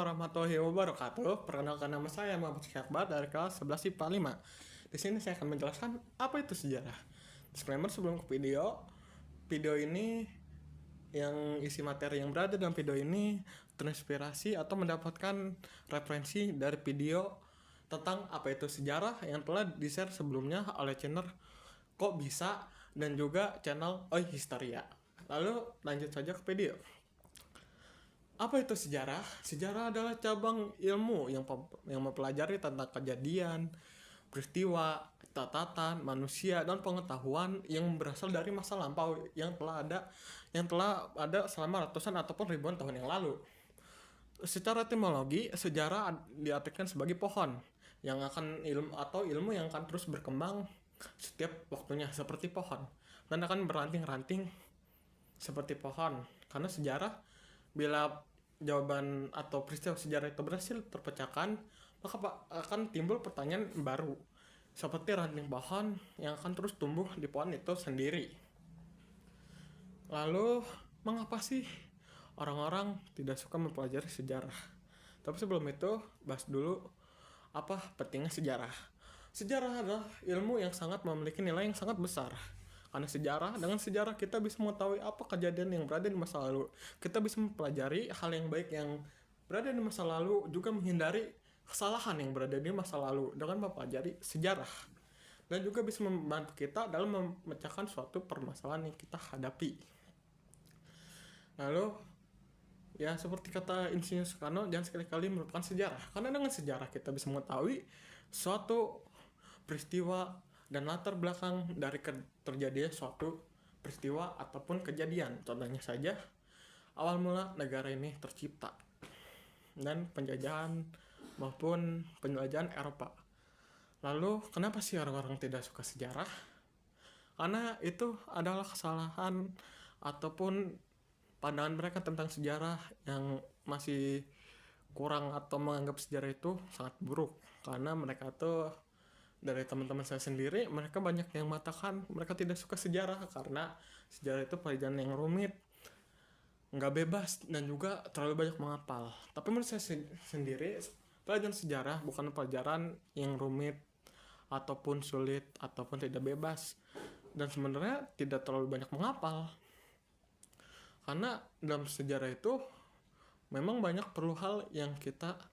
Warahmatullahi wabarakatuh. Perkenalkan, nama saya Muhammad Syakbar dari kelas 11 IPA 5. Di sini saya akan menjelaskan apa itu sejarah. Disclaimer sebelum ke video ini yang isi materi yang berada dalam video ini terinspirasi atau mendapatkan referensi dari video tentang apa itu sejarah yang telah di-share sebelumnya oleh channel Kok Bisa dan juga channel Oi Historia. Lalu lanjut saja ke video. Apa itu sejarah? Sejarah adalah cabang ilmu yang mempelajari tentang kejadian, peristiwa, catatan, manusia, dan pengetahuan yang berasal dari masa lampau yang telah ada selama ratusan ataupun ribuan tahun yang lalu. Secara etimologi, sejarah diartikan sebagai pohon yang akan ilmu yang akan terus berkembang setiap waktunya seperti pohon dan akan beranting-ranting seperti pohon. Karena sejarah, bila jawaban atau peristiwa sejarah itu berhasil terpecahkan, maka akan timbul pertanyaan baru seperti ranting pohon yang akan terus tumbuh di pohon itu sendiri. Lalu mengapa sih orang-orang tidak suka mempelajari sejarah? Tapi sebelum itu, bahas dulu apa pentingnya sejarah. Sejarah adalah ilmu yang sangat memiliki nilai yang sangat besar. Karena dengan sejarah kita bisa mengetahui apa kejadian yang berada di masa lalu. Kita bisa mempelajari hal yang baik yang berada di masa lalu, juga menghindari kesalahan yang berada di masa lalu dengan mempelajari sejarah. Dan juga bisa membantu kita dalam memecahkan suatu permasalahan yang kita hadapi. Lalu, ya seperti kata Insinyur Soekarno, jangan sekali-kali melupakan sejarah. Karena dengan sejarah kita bisa mengetahui suatu peristiwa dan latar belakang dari terjadinya suatu peristiwa ataupun kejadian. Contohnya saja, awal mula negara ini tercipta dan penjajahan maupun penjelajahan Eropa. Lalu kenapa sih orang-orang tidak suka sejarah? Karena itu adalah kesalahan ataupun pandangan mereka tentang sejarah yang masih kurang atau menganggap sejarah itu sangat buruk. Karena mereka tuh, dari teman-teman saya sendiri, mereka banyak yang mengatakan mereka tidak suka sejarah karena sejarah itu pelajaran yang rumit, nggak bebas, dan juga terlalu banyak menghafal. Tapi menurut saya sendiri, pelajaran sejarah bukan pelajaran yang rumit ataupun sulit ataupun tidak bebas, dan sebenarnya tidak terlalu banyak menghafal. Karena dalam sejarah itu memang banyak perlu hal yang kita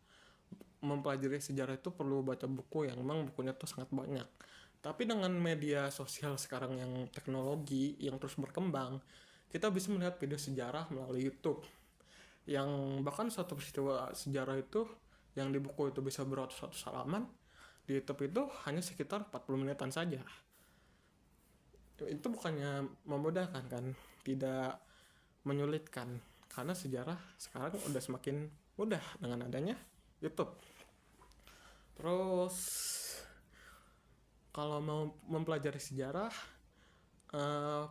mempelajari sejarah itu perlu baca buku yang memang bukunya tuh sangat banyak. Tapi dengan media sosial sekarang yang teknologi yang terus berkembang, kita bisa melihat video sejarah melalui YouTube. Yang bahkan suatu peristiwa sejarah itu yang di buku itu bisa beratus-ratus halaman, di YouTube itu hanya sekitar 40 menitan saja. Itu bukannya memudahkan kan? Tidak menyulitkan. Karena sejarah sekarang udah semakin mudah dengan adanya YouTube. Terus kalau mau mempelajari sejarah,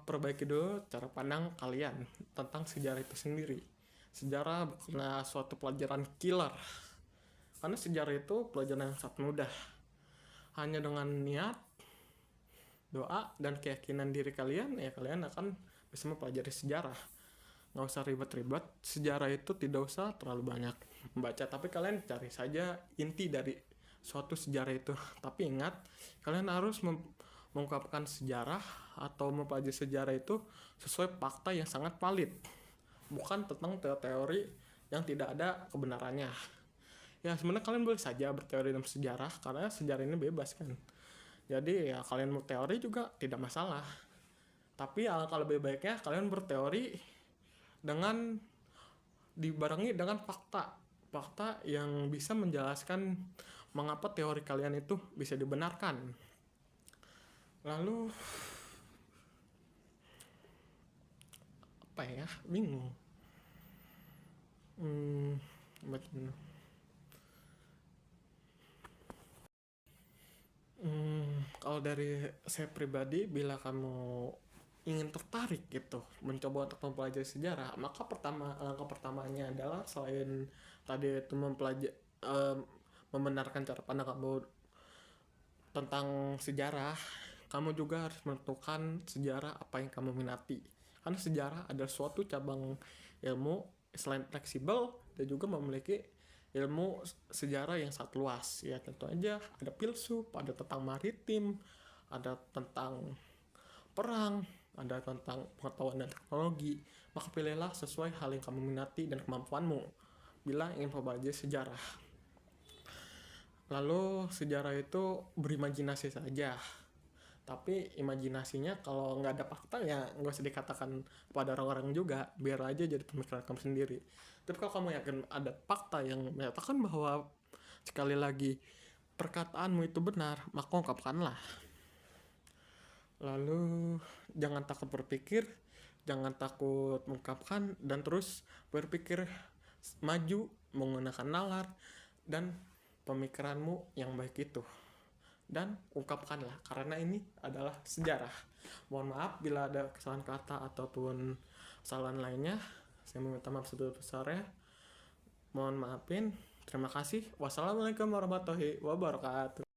perbaiki dulu cara pandang kalian tentang sejarah itu sendiri. Sejarah bukanlah suatu pelajaran killer, karena sejarah itu pelajaran yang sangat mudah. Hanya dengan niat, doa, dan keyakinan diri kalian, ya kalian akan bisa mempelajari sejarah. Nggak usah ribet-ribet, sejarah itu tidak usah terlalu banyak membaca, tapi kalian cari saja inti dari suatu sejarah itu. Tapi ingat, kalian harus mengungkapkan sejarah atau mempelajari sejarah itu sesuai fakta yang sangat valid, bukan tentang teori yang tidak ada kebenarannya. Ya sebenarnya kalian boleh saja berteori dalam sejarah, karena sejarah ini bebas kan. Jadi ya kalian mau teori juga tidak masalah. Tapi alangkah lebih baiknya kalian berteori dengan dibarengi dengan fakta yang bisa menjelaskan mengapa teori kalian itu bisa dibenarkan. Lalu apa ya, bingung. Kalau dari saya pribadi, bila kamu ingin tertarik gitu mencoba untuk mempelajari sejarah, maka langkah pertamanya adalah selain tadi itu membenarkan cara pandang kamu tentang sejarah, kamu juga harus menentukan sejarah apa yang kamu minati. Karena sejarah adalah suatu cabang ilmu selain fleksibel dan juga memiliki ilmu sejarah yang sangat luas. Ya tentu aja ada filsuf, ada tentang maritim, ada tentang perang, ada tentang pengetahuan dan teknologi. Maka pilihlah sesuai hal yang kamu minati dan kemampuanmu bila ingin mempelajari sejarah. Lalu sejarah itu berimajinasi saja, tapi imajinasinya kalau nggak ada fakta ya nggak usah dikatakan pada orang-orang juga, biar aja jadi pemikiran kamu sendiri. Tapi kalau kamu yakin ada fakta yang menyatakan bahwa sekali lagi perkataanmu itu benar, maka ungkapkanlah. Lalu jangan takut berpikir, jangan takut mengungkapkan, dan terus berpikir maju menggunakan nalar dan pemikiranmu yang baik itu, dan ungkapkanlah karena ini adalah sejarah. Mohon maaf bila ada kesalahan kata ataupun kesalahan lainnya, saya meminta maaf sebesar-besarnya. Mohon maafin. Terima kasih. Wassalamualaikum warahmatullahi wabarakatuh.